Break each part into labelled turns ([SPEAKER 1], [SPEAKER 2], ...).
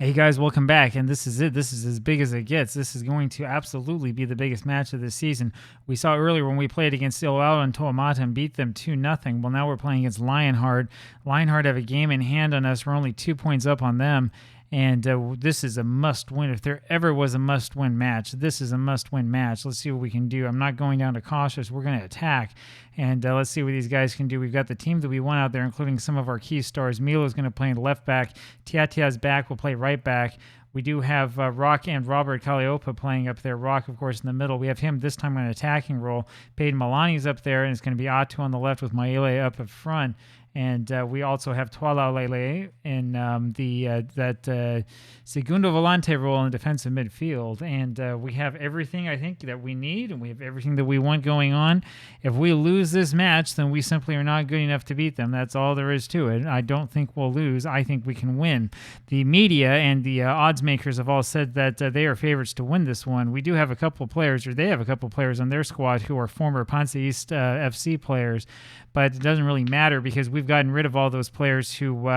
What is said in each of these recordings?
[SPEAKER 1] Hey guys, welcome back. And this is it. This is as big as it gets. This is going to absolutely be the biggest match of the season. We saw earlier when we played against Iloilo and Toamata and beat them 2-0. Well, now we're playing against Lionheart. Lionheart have a game in hand on us. We're only 2 points up on them. And this is a must-win. If there ever was a must-win match, this is a must-win match. Let's see what we can do. I'm not going down to cautious. We're going to attack. And let's see what these guys can do. We've got the team that we want out there, including some of our key stars. Milo's going to play in left back. Tiatia's back. Will play right back. We do have Rock and Robert Kalliopa playing up there. Rock, of course, in the middle. We have him this time on an attacking role. Peyton Milani's up there, and it's going to be Atu on the left with Maile up in front. And we also have Tuala Lele in that segundo volante role in the defensive midfield. And we have everything, I think, that we need, and we have everything that we want going on. If we lose this match, then we simply are not good enough to beat them. That's all there is to it. I don't think we'll lose. I think we can win. The media and the odds makers have all said that they are favorites to win this one. We do have a couple of players, or they have a couple of players on their squad who are former PanSa East FC players, but it doesn't really matter because we've gotten rid of all those players who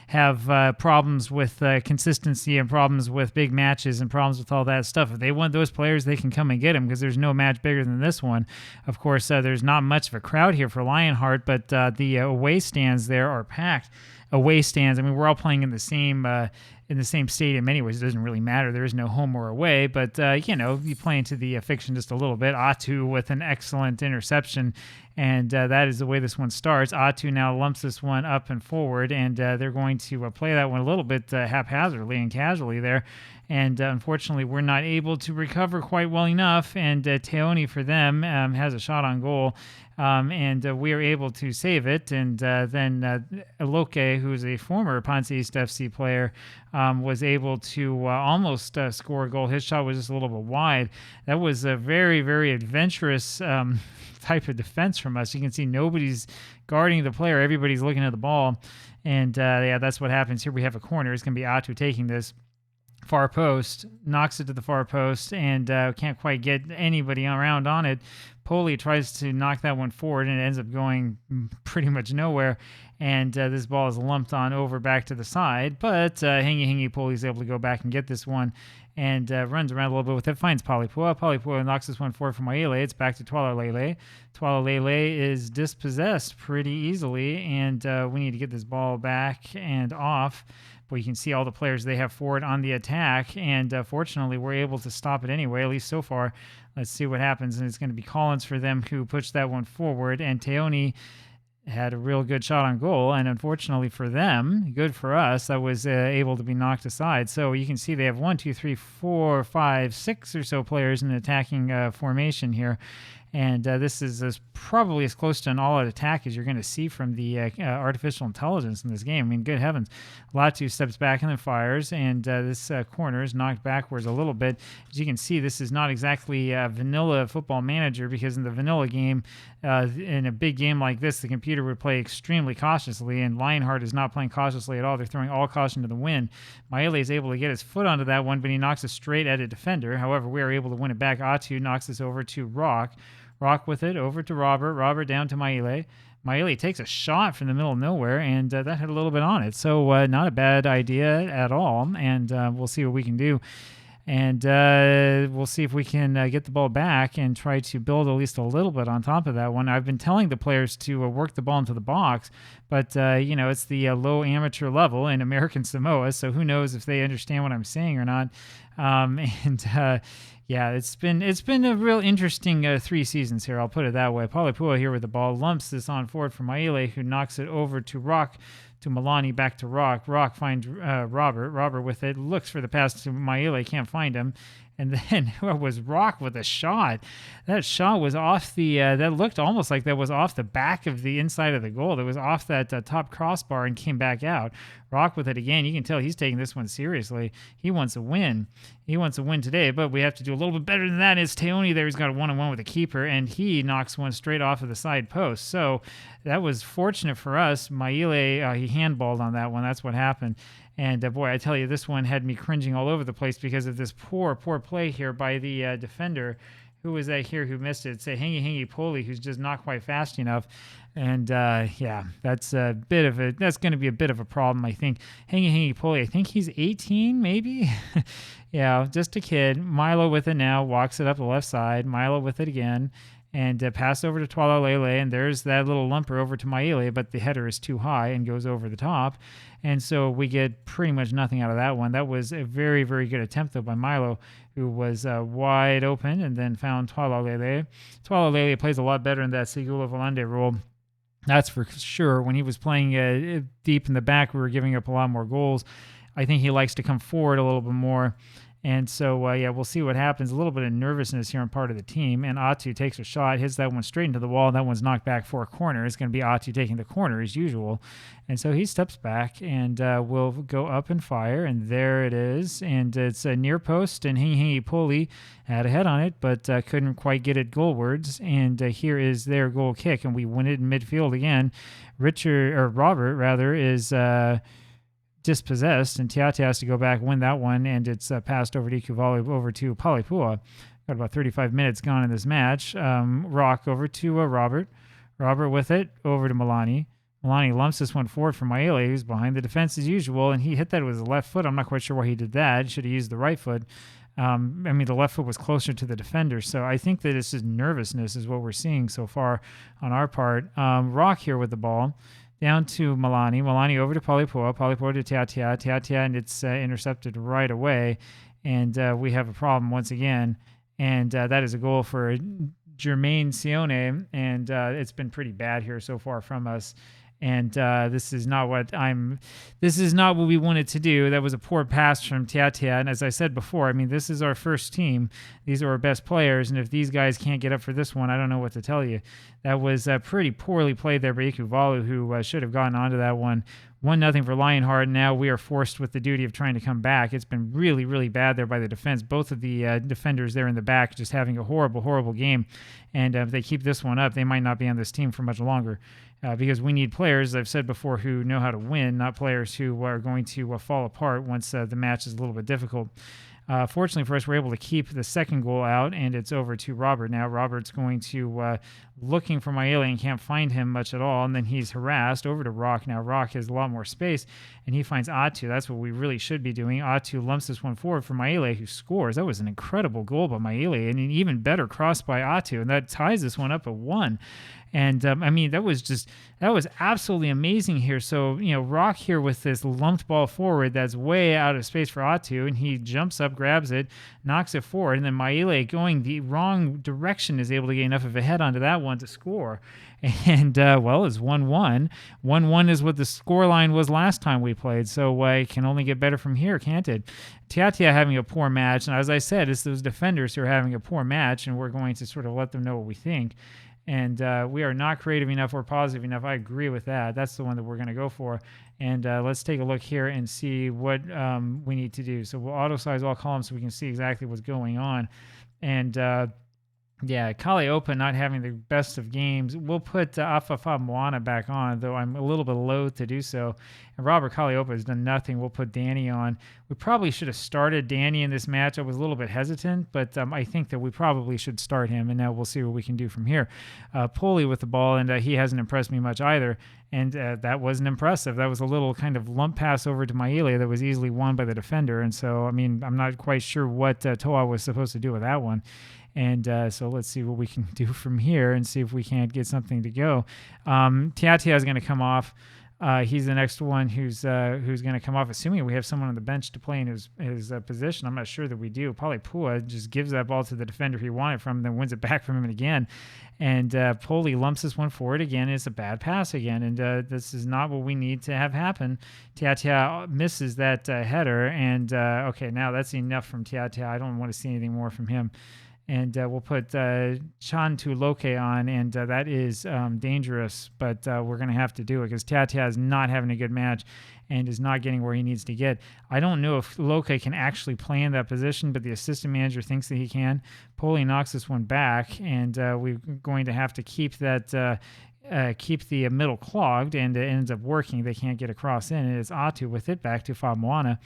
[SPEAKER 1] have problems with consistency and problems with big matches and problems with all that stuff. If they want those players, they can come and get them because there's no match bigger than this one. Of course, there's not much of a crowd here for Lionheart, but the away stands there are packed. Away stands. I mean, we're all playing in the same stadium anyways. It doesn't really matter. There is no home or away, but you play into the fiction just a little bit. Atu with an excellent interception, and that is the way this one starts. Atu now lumps this one up and forward, and they're going to play that one a little bit haphazardly and casually there. And unfortunately, we're not able to recover quite well enough. And Teoni for them has a shot on goal, and we are able to save it. And then Eloke, who is a former PanSa East FC player, was able to almost score a goal. His shot was just a little bit wide. That was a very, very adventurous type of defense from us. You can see nobody's guarding the player. Everybody's looking at the ball. And that's what happens here. We have a corner. It's going to be Atu taking this. Far post, knocks it to the far post, and can't quite get anybody around on it. Poli tries to knock that one forward, and it ends up going pretty much nowhere. And this ball is lumped on over back to the side, but Hingi Poli's able to go back and get this one and runs around a little bit with it, finds Palipua. Palipua knocks this one forward from Maile. It's back to Tuala Lele. Tuala Lele is dispossessed pretty easily, and we need to get this ball back and off. But you can see all the players they have forward on the attack, and fortunately, we're able to stop it anyway, at least so far. Let's see what happens, and it's going to be Collins for them who pushed that one forward, and Teoni had a real good shot on goal, and unfortunately for them, good for us, that was able to be knocked aside. So you can see they have 1, 2, 3, 4, 5, 6 or so players in attacking formation here. And this is probably as close to an all-out attack as you're going to see from the artificial intelligence in this game. I mean, good heavens. Latu steps back and then fires, and this corner is knocked backwards a little bit. As you can see, this is not exactly vanilla Football Manager, because in the vanilla game, in a big game like this, the computer would play extremely cautiously, and Lionheart is not playing cautiously at all. They're throwing all caution to the wind. Maele is able to get his foot onto that one, but he knocks it straight at a defender. However, we are able to win it back. Atu knocks this over to Rock. Rock with it over to Robert. Robert down to Maile. Maile takes a shot from the middle of nowhere, and that had a little bit on it. So not a bad idea at all, and we'll see what we can do. And we'll see if we can get the ball back and try to build at least a little bit on top of that one. I've been telling the players to work the ball into the box, but, it's the low amateur level in American Samoa, so who knows if they understand what I'm saying or not. It's been a real interesting 3 seasons here, I'll put it that way. Palipua here with the ball, lumps this on forward for Maile, who knocks it over to Rock, to Milani, back to Rock. Rock finds Robert. Robert with it, looks for the pass to Maile, can't find him. And then it was Rock with a shot. That shot was off the, that looked almost like that was off the back of the inside of the goal. That was off that top crossbar and came back out. Rock with it again. You can tell he's taking this one seriously. He wants a win. He wants a win today, but we have to do a little bit better than that. It's Teoni there. He's got a one-on-one with the keeper, and he knocks one straight off of the side post. So that was fortunate for us. Maile, he handballed on that one. That's what happened. And boy, I tell you, this one had me cringing all over the place because of this poor play here by the defender, who was that here who missed it? It's a Hangi Poli who's just not quite fast enough. And yeah, that's going to be a bit of a problem, I think. Hangi Poli, I think he's 18, maybe. Yeah, just a kid. Milo with it now, walks it up the left side. Milo with it again. And pass over to Twala Lele, and there's that little lumper over to Maile, but the header is too high and goes over the top. And so we get pretty much nothing out of that one. That was a very, very good attempt, though, by Milo, who was wide open and then found Twala Lele. Twala Lele plays a lot better in that Segula Volande role. That's for sure. When he was playing deep in the back, we were giving up a lot more goals. I think he likes to come forward a little bit more. And so, yeah, we'll see what happens. A little bit of nervousness here on part of the team. And Atu takes a shot, hits that one straight into the wall. That one's knocked back for a corner. It's going to be Atu taking the corner as usual. And so he steps back and will go up and fire. And there it is. And it's a near post. And Hangi Poli had a head on it, but couldn't quite get it goalwards. And here is their goal kick. And we win it in midfield again. Robert is... dispossessed, and Tiate has to go back, win that one, and it's passed over to Ikuvali over to Palipua. Got about 35 minutes gone in this match. Rock over to Robert. Robert with it over to Milani. Milani lumps this one forward for Maele, who's behind the defense as usual, and he hit that with his left foot. I'm not quite sure why he did that. He should have used the right foot. The left foot was closer to the defender, so I think that it's just nervousness is what we're seeing so far on our part. Rock here with the ball. Down to Milani. Milani over to Palipua. Palipua to Tiatia, and it's intercepted right away. And we have a problem once again. And that is a goal for Jermaine Sione. And it's been pretty bad here so far from us. And this is not what we wanted to do. That was a poor pass from Tiatia. And as I said before, this is our first team. These are our best players. And if these guys can't get up for this one, I don't know what to tell you. That was pretty poorly played there by Ikuvalu, who should have gotten onto that one. 1-0 for Lionheart. Now we are forced with the duty of trying to come back. It's been really, really bad there by the defense. Both of the defenders there in the back just having a horrible, horrible game. And if they keep this one up, they might not be on this team for much longer. Because we need players, I've said before, who know how to win, not players who are going to fall apart once the match is a little bit difficult. Fortunately for us, we're able to keep the second goal out, and it's over to Robert now. Robert's going to looking for Maele and can't find him much at all, and then he's harassed over to Rock. Now Rock has a lot more space, and he finds Atu. That's what we really should be doing. Atu lumps this one forward for Maele, who scores. That was an incredible goal by Maele, and an even better cross by Atu, and that ties this one up at 1. And that was absolutely amazing here. So, Rock here with this lumped ball forward that's way out of space for Atu, and he jumps up, grabs it, knocks it forward, and then Maele, going the wrong direction, is able to get enough of a head onto that one to score. And, it's 1-1. 1-1 is what the scoreline was last time we played, so it can only get better from here, can't it? Tiatia having a poor match, and as I said, it's those defenders who are having a poor match, and we're going to sort of let them know what we think. And we are not creative enough or positive enough. I agree with that. That's the one that we're going to go for. And let's take a look here and see what we need to do. So we'll auto-size all columns so we can see exactly what's going on. And Kaleopa not having the best of games. We'll put Afafa Moana back on, though I'm a little bit loath to do so. And Robert Kaleopa has done nothing. We'll put Danny on. We probably should have started Danny in this match. I was a little bit hesitant, but I think that we probably should start him, and now we'll see what we can do from here. Poli with the ball, and he hasn't impressed me much either, and that wasn't impressive. That was a little kind of lump pass over to Maile that was easily won by the defender, and so, I'm not quite sure what Toa was supposed to do with that one. And so let's see what we can do from here and see if we can't get something to go. Tiatia is going to come off. He's the next one who's going to come off, assuming we have someone on the bench to play in his position. I'm not sure that we do. Palipua just gives that ball to the defender he wanted from him, then wins it back from him again. And Poli lumps this one forward again. It's a bad pass again, and this is not what we need to have happen. Tiatia misses that header, and okay, now that's enough from Tiatia. I don't want to see anything more from him. And we'll put Chantu Loke on, and that is dangerous, but we're going to have to do it because Tiatia is not having a good match and is not getting where he needs to get. I don't know if Loke can actually play in that position, but the assistant manager thinks that he can. Poli knocks this one back, and we're going to have to keep that keep the middle clogged, and it ends up working. They can't get across in, and it's Atu with it back to Famoana.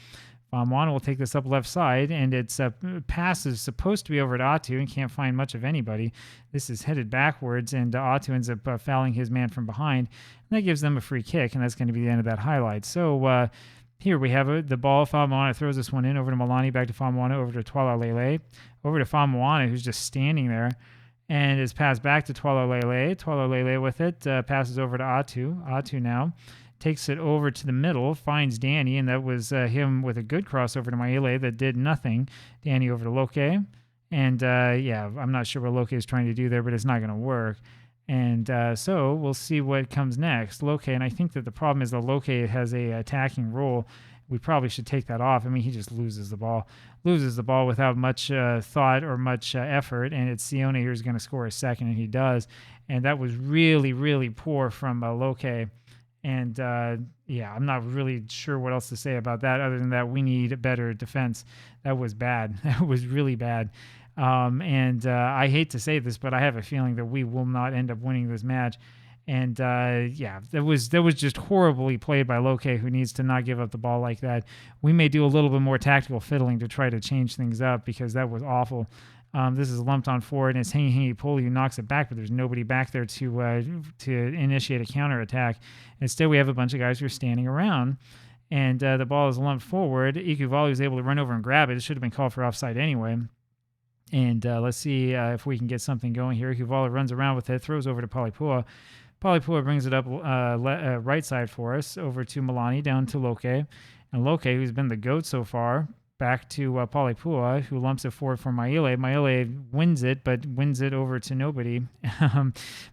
[SPEAKER 1] Famuana will take this up left side, and its pass is supposed to be over to Atu and can't find much of anybody. This is headed backwards, and Atu ends up fouling his man from behind. And that gives them a free kick, and that's going to be the end of that highlight. So here we have the ball. Famuana throws this one in over to Milani, back to Famuana, over to Twala Lele, over to Famuana, who's just standing there. And is passed back to Twala Lele. Twala Lele with it, passes over to Atu. Atu now takes it over to the middle, finds Danny, and that was him with a good crossover to Maele that did nothing. Danny over to Loke. And I'm not sure what Loke is trying to do there, but it's not going to work. And so we'll see what comes next. Loke, and I think that the problem is that Loke has a attacking role. We probably should take that off. I mean, he just loses the ball without much thought or much effort, and it's Sione who's going to score a second, and he does. And that was really, really poor from Loke. And I'm not really sure what else to say about that other than that we need a better defense. That was bad. That was really bad. I hate to say this, but I have a feeling that we will not end up winning this match. And that was just horribly played by Loke, who needs to not give up the ball like that. We may do a little bit more tactical fiddling to try to change things up because that was awful. This is lumped on forward, and it's Hangi Poli who knocks it back, but there's nobody back there to initiate a counterattack. Instead, we have a bunch of guys who are standing around, and the ball is lumped forward. Ikuvalu is able to run over and grab it. It should have been called for offside anyway. And let's see if we can get something going here. Ikuvalu runs around with it, throws over to Palipua. Palipua brings it up right side for us, over to Milani, down to Loke. And Loke, who's been the GOAT so far, back to Palipua, who lumps it forward for Maele. Maele wins it, but wins it over to nobody.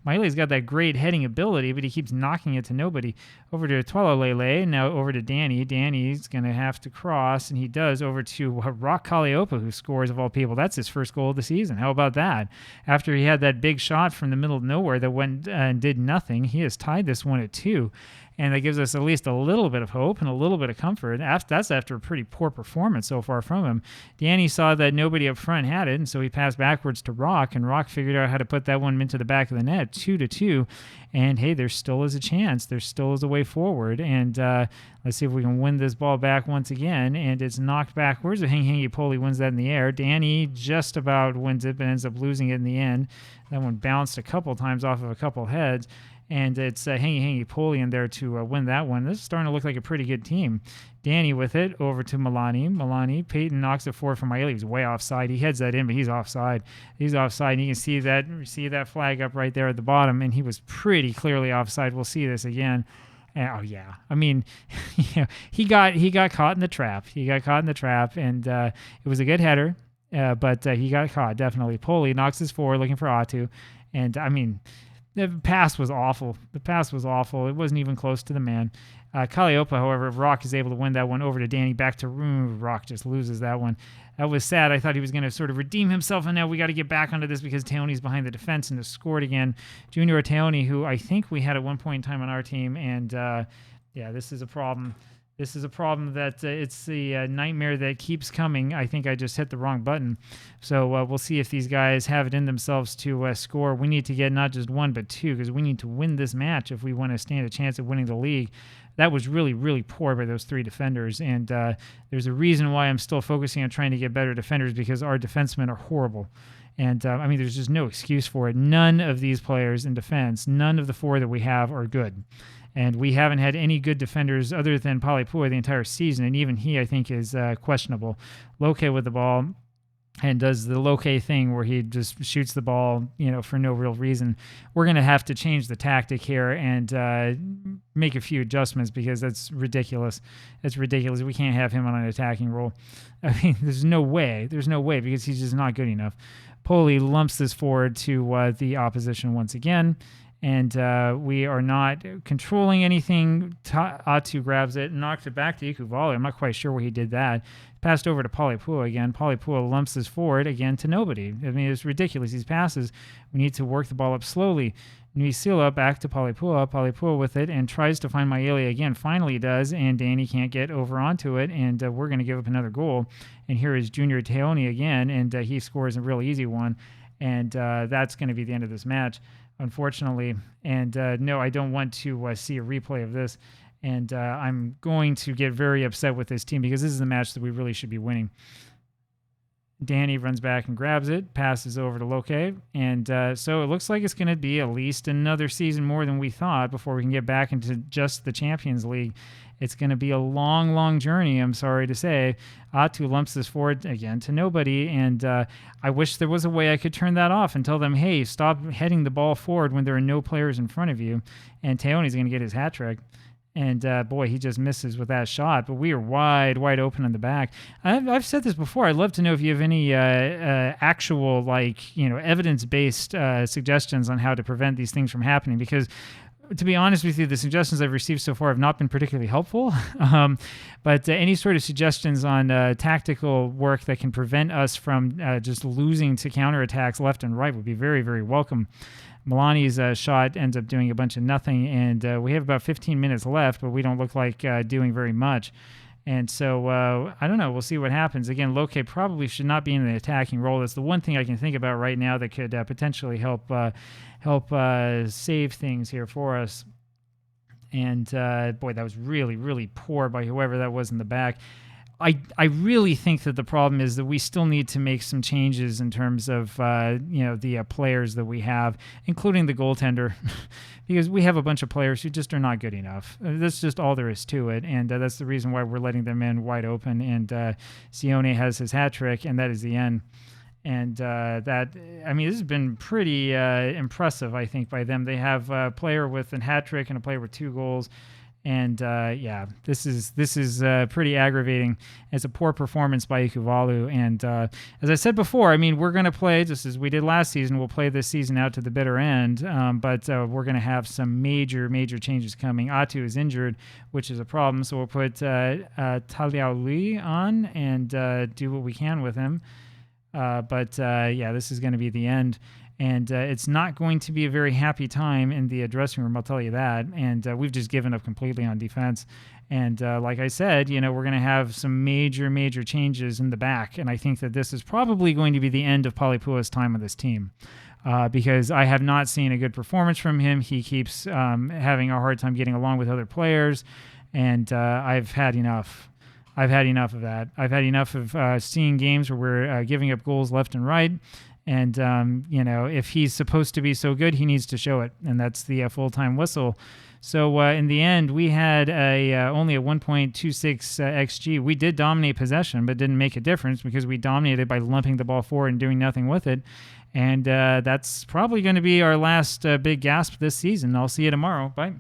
[SPEAKER 1] Maele's got that great heading ability, but he keeps knocking it to nobody. Over to Twala Lele, now over to Danny. Danny's going to have to cross, and he does, over to Rock Kalliopa, who scores of all people. That's his first goal of the season. How about that? After he had that big shot from the middle of nowhere that went and did nothing, he has tied this one at 2. And that gives us at least a little bit of hope and a little bit of comfort. That's after a pretty poor performance so far from him. Danny saw that nobody up front had it, and so he passed backwards to Rock, and Rock figured out how to put that one into the back of the net, 2-2. And, hey, there still is a chance. There still is a way forward. And let's see if we can win this ball back once again. And it's knocked backwards. Hangi Poli wins that in the air. Danny just about wins it, but ends up losing it in the end. That one bounced a couple times off of a couple heads. And it's Hangi Poli in there to win that one. This is starting to look like a pretty good team. Danny with it over to Milani. Peyton knocks it forward from Maele. He's way offside. He heads that in, but he's offside. And you can see that flag up right there at the bottom, and he was pretty clearly offside. We'll see this again. Oh yeah, I mean, he got caught in the trap. And it was a good header, but he got caught definitely. Poli knocks this forward, looking for Atu, and I mean, the pass was awful. It wasn't even close to the man. Kalliopa, however, Rock is able to win that one over to Danny. Back to Room. Rock just loses that one. That was sad. I thought he was going to sort of redeem himself, and now we got to get back onto this because Teoni's behind the defense and has scored again. Junior Teoni, who I think we had at one point in time on our team, and this is a problem. This is a problem that it's the nightmare that keeps coming. I think I just hit the wrong button. So we'll see if these guys have it in themselves to score. We need to get not just 1, but 2, because we need to win this match if we want to stand a chance of winning the league. That was really, really poor by those 3 defenders. And there's a reason why I'm still focusing on trying to get better defenders, because our defensemen are horrible. And, there's just no excuse for it. None of these players in defense, none of the 4 that we have are good. And we haven't had any good defenders other than Palipua the entire season, and even he, I think, is questionable. Loke with the ball and does the Loke thing where he just shoots the ball, for no real reason. We're going to have to change the tactic here and make a few adjustments because that's ridiculous. It's ridiculous. We can't have him on an attacking role. I mean, there's no way because he's just not good enough. Poli lumps this forward to the opposition once again. And we are not controlling anything. Atu grabs it and knocks it back to Ikuvalu. I'm not quite sure where he did that. Passed over to Palipua again. Palipua lumps this forward again to nobody. I mean, it's ridiculous. These passes, we need to work the ball up slowly. Nuisila back to Palipua. Palipua with it and tries to find Maele again. Finally does, and Danny can't get over onto it, and we're going to give up another goal. And here is Junior Teoni again, and he scores a real easy one. And that's going to be the end of this match, unfortunately. And no, I don't want to see a replay of this. And I'm going to get very upset with this team because this is the match that we really should be winning. Danny runs back and grabs it, passes over to Loke, and so it looks like it's going to be at least another season more than we thought before we can get back into just the Champions League. It's going to be a long, long journey, I'm sorry to say. Atu lumps this forward again to nobody, and I wish there was a way I could turn that off and tell them, hey, stop heading the ball forward when there are no players in front of you, and Teoni's going to get his hat trick. And boy, he just misses with that shot. But we are wide open in the back. I've said this before. I'd love to know if you have any actual, evidence-based suggestions on how to prevent these things from happening. Because, to be honest with you, the suggestions I've received so far have not been particularly helpful. But any sort of suggestions on tactical work that can prevent us from just losing to counterattacks left and right would be very, very welcome. Milani's shot ends up doing a bunch of nothing, and we have about 15 minutes left, but we don't look like doing very much. And so, I don't know. We'll see what happens. Again, Loke probably should not be in the attacking role. That's the one thing I can think about right now that could potentially help save things here for us. And, boy, that was really, really poor by whoever that was in the back. I really think that the problem is that we still need to make some changes in terms of the players that we have, including the goaltender, because we have a bunch of players who just are not good enough. That's just all there is to it, and that's the reason why we're letting them in wide open. And Sione has his hat trick, and that is the end. And this has been pretty impressive, I think, by them. They have a player with a hat trick and a player with 2 goals. And this is pretty aggravating. It's a poor performance by Ikuvalu. And as I said before, we're going to play just as we did last season. We'll play this season out to the bitter end. But we're going to have some major changes coming. Atu is injured, which is a problem. So we'll put Taliaului on and do what we can with him. But this is going to be the end. And it's not going to be a very happy time in the dressing room, I'll tell you that. And we've just given up completely on defense. And like I said, we're going to have some major changes in the back. And I think that this is probably going to be the end of Palipua's time on this team. Because I have not seen a good performance from him. He keeps having a hard time getting along with other players. And I've had enough. I've had enough of that. I've had enough of seeing games where we're giving up goals left and right. And, if he's supposed to be so good, he needs to show it. And that's the full-time whistle. So in the end, we had only a 1.26 XG. We did dominate possession, but didn't make a difference because we dominated by lumping the ball forward and doing nothing with it. And that's probably going to be our last big gasp this season. I'll see you tomorrow. Bye.